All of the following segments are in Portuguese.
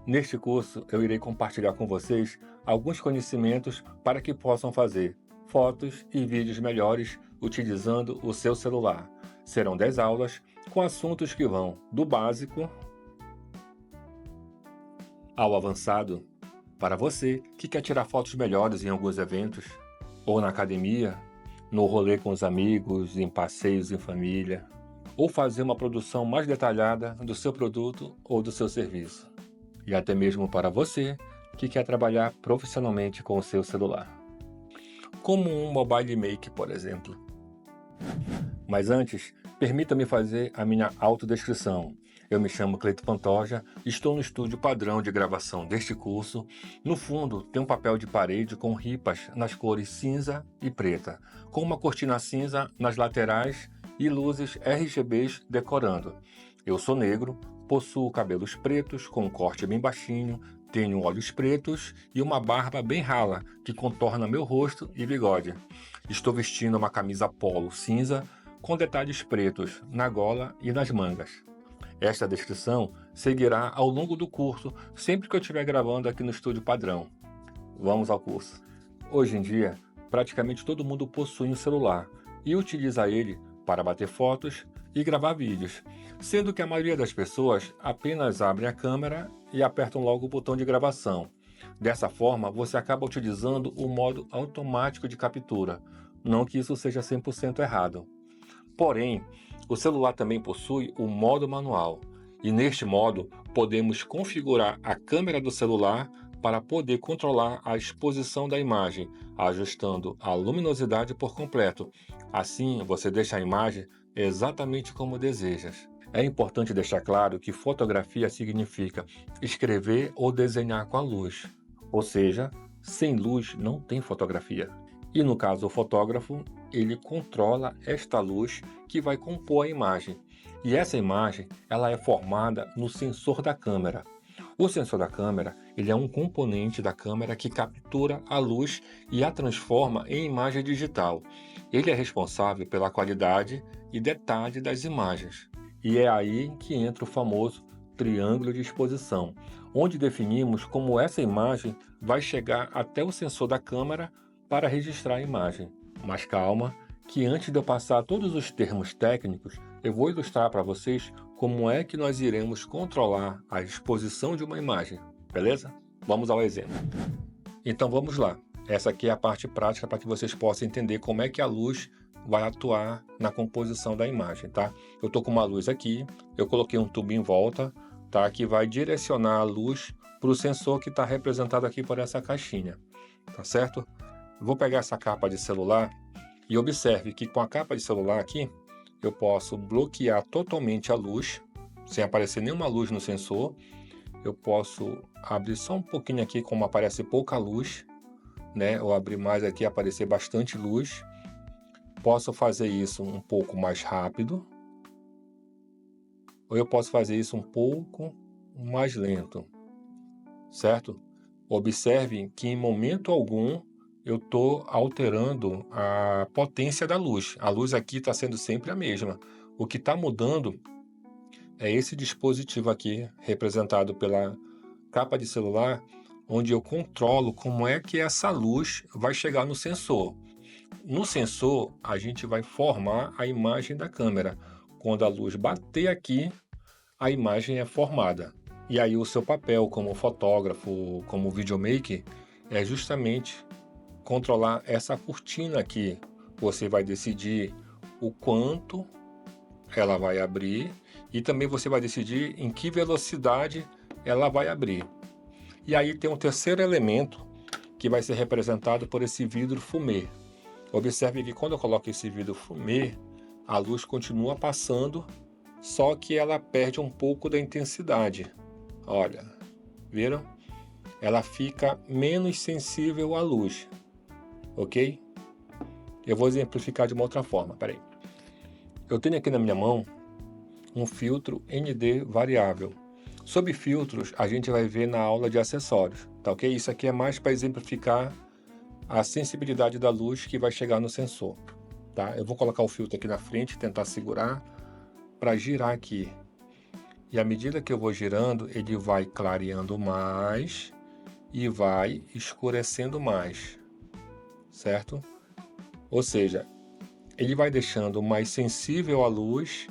Neste curso, eu irei compartilhar com vocês alguns conhecimentos para que possam fazer fotos e vídeos melhores utilizando o seu celular. Serão 10 aulas com assuntos que vão do básico ao avançado para você que quer tirar fotos melhores em alguns eventos, ou na academia, no rolê com os amigos, em passeios em família, ou fazer uma produção mais detalhada do seu produto ou do seu serviço. E até mesmo para você que quer trabalhar profissionalmente com o seu celular. Como um mobile make, por exemplo. Mas antes, permita-me fazer a minha autodescrição. Eu me chamo Cleito Pantoja, estou no estúdio padrão de gravação deste curso. No fundo, tem um papel de parede com ripas nas cores cinza e preta, com uma cortina cinza nas laterais e luzes RGBs decorando. Eu sou negro, possuo cabelos pretos com um corte bem baixinho, tenho olhos pretos e uma barba bem rala que contorna meu rosto e bigode. Estou vestindo uma camisa polo cinza com detalhes pretos na gola e nas mangas. Esta descrição seguirá ao longo do curso, sempre que eu estiver gravando aqui no estúdio padrão. Vamos ao curso. Hoje em dia, praticamente todo mundo possui um celular e utiliza ele para bater fotos e gravar vídeos, sendo que a maioria das pessoas apenas abre a câmera e apertam logo o botão de gravação. Dessa forma, você acaba utilizando o modo automático de captura, não que isso seja 100% errado. Porém, o celular também possui o modo manual, e neste modo podemos configurar a câmera do celular para poder controlar a exposição da imagem, ajustando a luminosidade por completo. Assim, você deixa a imagem exatamente como desejas. É importante deixar claro que fotografia significa escrever ou desenhar com a luz, ou seja, sem luz não tem fotografia. E no caso o fotógrafo, ele controla esta luz que vai compor a imagem. E essa imagem, ela é formada no sensor da câmera. O sensor da câmera, ele é um componente da câmera que captura a luz e a transforma em imagem digital. Ele é responsável pela qualidade e detalhe das imagens. E é aí que entra o famoso triângulo de exposição, onde definimos como essa imagem vai chegar até o sensor da câmera para registrar a imagem. Mas calma, que antes de eu passar todos os termos técnicos, eu vou ilustrar para vocês como é que nós iremos controlar a exposição de uma imagem, beleza? Vamos ao exemplo. Então vamos lá. Essa aqui é a parte prática para que vocês possam entender como é que a luz vai atuar na composição da imagem, tá? Eu estou com uma luz aqui, eu coloquei um tubo em volta, tá? Que vai direcionar a luz para o sensor que está representado aqui por essa caixinha, tá certo? Vou pegar essa capa de celular e observe que com a capa de celular aqui, eu posso bloquear totalmente a luz, sem aparecer nenhuma luz no sensor. Eu posso abrir só um pouquinho aqui, como aparece pouca luz, né? Ou abrir mais aqui, aparecer bastante luz. Posso fazer isso um pouco mais rápido, ou eu posso fazer isso um pouco mais lento, certo? Observe que em momento algum eu estou alterando a potência da luz. A luz aqui está sendo sempre a mesma. O que está mudando é esse dispositivo aqui, representado pela capa de celular, onde eu controlo como é que essa luz vai chegar no sensor. No sensor, a gente vai formar a imagem da câmera. Quando a luz bater aqui, a imagem é formada. E aí o seu papel como fotógrafo, como videomaker, é justamente controlar essa cortina aqui. Você vai decidir o quanto ela vai abrir e também você vai decidir em que velocidade ela vai abrir. E aí tem um terceiro elemento que vai ser representado por esse vidro fumê. Observe que quando eu coloco esse vidro fumê, a luz continua passando, só que ela perde um pouco da intensidade. Olha, viram? Ela fica menos sensível à luz. Ok? Eu vou exemplificar de uma outra forma, peraí. Eu tenho aqui na minha mão um filtro ND variável. Sobre filtros, a gente vai ver na aula de acessórios, tá ok? Isso aqui é mais para exemplificar a sensibilidade da luz que vai chegar no sensor, tá? Eu vou colocar o filtro aqui na frente, tentar segurar para girar aqui. E à medida que eu vou girando, ele vai clareando mais e vai escurecendo mais, certo? Ou seja, ele vai deixando mais sensível à luz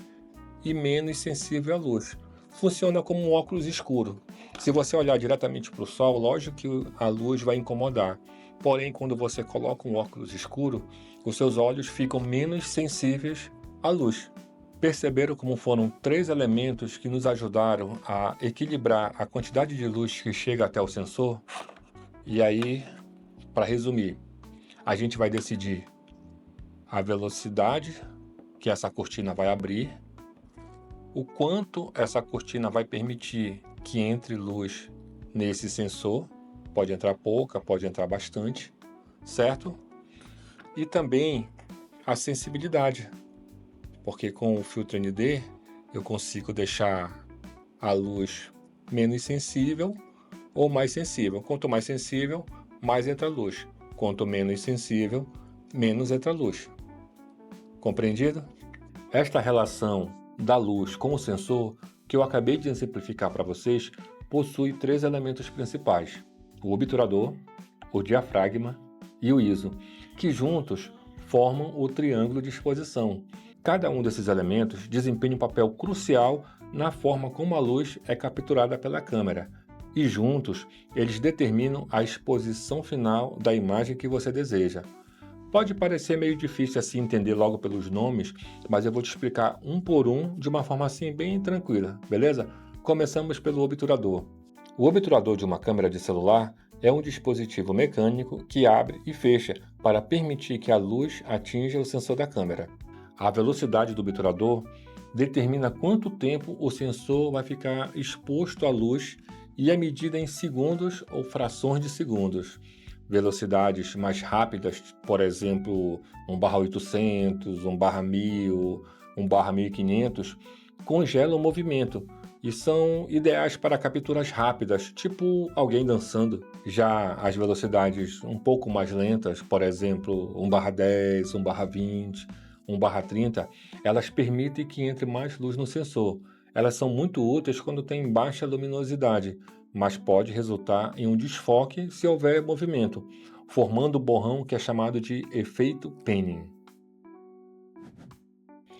e menos sensível à luz. Funciona como um óculos escuro. Se você olhar diretamente para o sol, lógico que a luz vai incomodar. Porém, quando você coloca um óculos escuro, os seus olhos ficam menos sensíveis à luz. Perceberam como foram 3 elementos que nos ajudaram a equilibrar a quantidade de luz que chega até o sensor? E aí, para resumir, a gente vai decidir a velocidade que essa cortina vai abrir, o quanto essa cortina vai permitir que entre luz nesse sensor, pode entrar pouca, pode entrar bastante, certo? E também a sensibilidade, porque com o filtro ND eu consigo deixar a luz menos sensível ou mais sensível. Quanto mais sensível, mais entra luz. Quanto menos sensível, menos entra luz. Compreendido? Esta relação da luz com o sensor, que eu acabei de exemplificar para vocês, possui 3 elementos principais: o obturador, o diafragma e o ISO, que juntos formam o triângulo de exposição. Cada um desses elementos desempenha um papel crucial na forma como a luz é capturada pela câmera, e juntos eles determinam a exposição final da imagem que você deseja. Pode parecer meio difícil assim entender logo pelos nomes, mas eu vou te explicar um por um de uma forma assim bem tranquila, beleza? Começamos pelo obturador. O obturador de uma câmera de celular é um dispositivo mecânico que abre e fecha para permitir que a luz atinja o sensor da câmera. A velocidade do obturador determina quanto tempo o sensor vai ficar exposto à luz e é medida em segundos ou frações de segundos. Velocidades mais rápidas, por exemplo, 1/800, 1/1000, 1/1500, congelam o movimento e são ideais para capturas rápidas, tipo alguém dançando. Já as velocidades um pouco mais lentas, por exemplo, 1/10, 1/20, 1/30, elas permitem que entre mais luz no sensor. Elas são muito úteis quando tem baixa luminosidade, mas pode resultar em um desfoque se houver movimento, formando o borrão que é chamado de efeito Penning.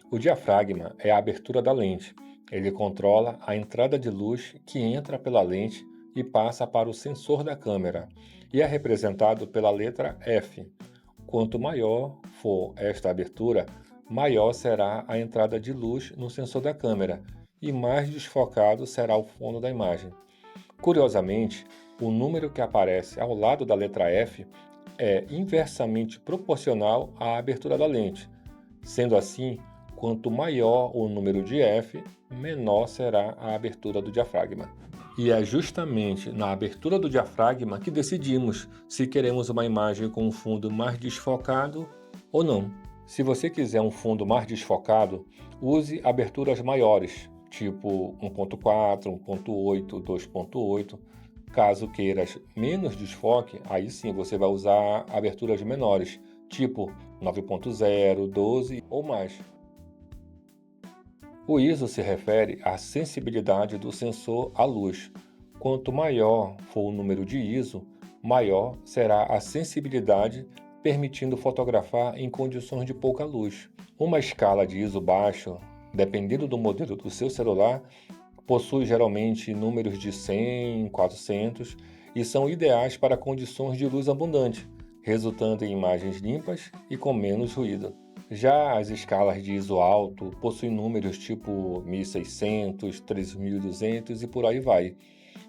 O diafragma é a abertura da lente. Ele controla a entrada de luz que entra pela lente e passa para o sensor da câmera, e é representado pela letra F. Quanto maior for esta abertura, maior será a entrada de luz no sensor da câmera e mais desfocado será o fundo da imagem. Curiosamente, o número que aparece ao lado da letra F é inversamente proporcional à abertura da lente. Sendo assim, quanto maior o número de F, menor será a abertura do diafragma. E é justamente na abertura do diafragma que decidimos se queremos uma imagem com um fundo mais desfocado ou não. Se você quiser um fundo mais desfocado, use aberturas maiores, tipo 1.4, 1.8, 2.8. Caso queiras menos desfoque, aí sim você vai usar aberturas menores, tipo 9.0, 12 ou mais. O ISO se refere à sensibilidade do sensor à luz. Quanto maior for o número de ISO, maior será a sensibilidade, permitindo fotografar em condições de pouca luz. Uma escala de ISO baixo, dependendo do modelo do seu celular, possui geralmente números de 100, 400 e são ideais para condições de luz abundante, resultando em imagens limpas e com menos ruído. Já as escalas de ISO alto possuem números tipo 1600, 3200 e por aí vai,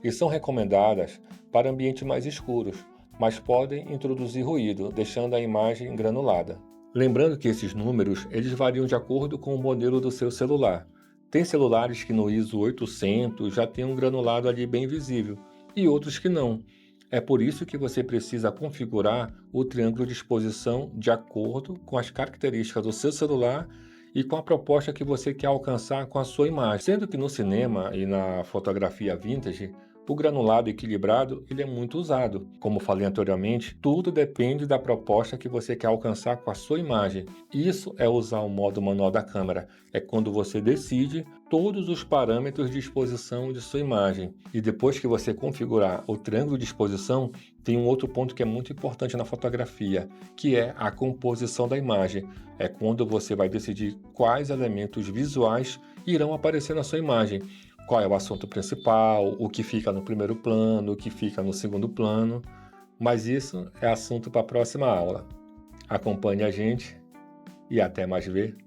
e são recomendadas para ambientes mais escuros, mas podem introduzir ruído, deixando a imagem granulada. Lembrando que esses números eles variam de acordo com o modelo do seu celular. Tem celulares que no ISO 800 já tem um granulado ali bem visível, e outros que não. É por isso que você precisa configurar o triângulo de exposição de acordo com as características do seu celular e com a proposta que você quer alcançar com a sua imagem. Sendo que no cinema e na fotografia vintage, O granulado equilibrado, ele é muito usado. Como falei anteriormente, tudo depende da proposta que você quer alcançar com a sua imagem. Isso é usar o modo manual da câmera. É quando você decide todos os parâmetros de exposição de sua imagem. E depois que você configurar o triângulo de exposição, tem um outro ponto que é muito importante na fotografia, que é a composição da imagem. É quando você vai decidir quais elementos visuais irão aparecer na sua imagem. Qual é o assunto principal, o que fica no primeiro plano, o que fica no segundo plano. Mas isso é assunto para a próxima aula. Acompanhe a gente e até mais ver.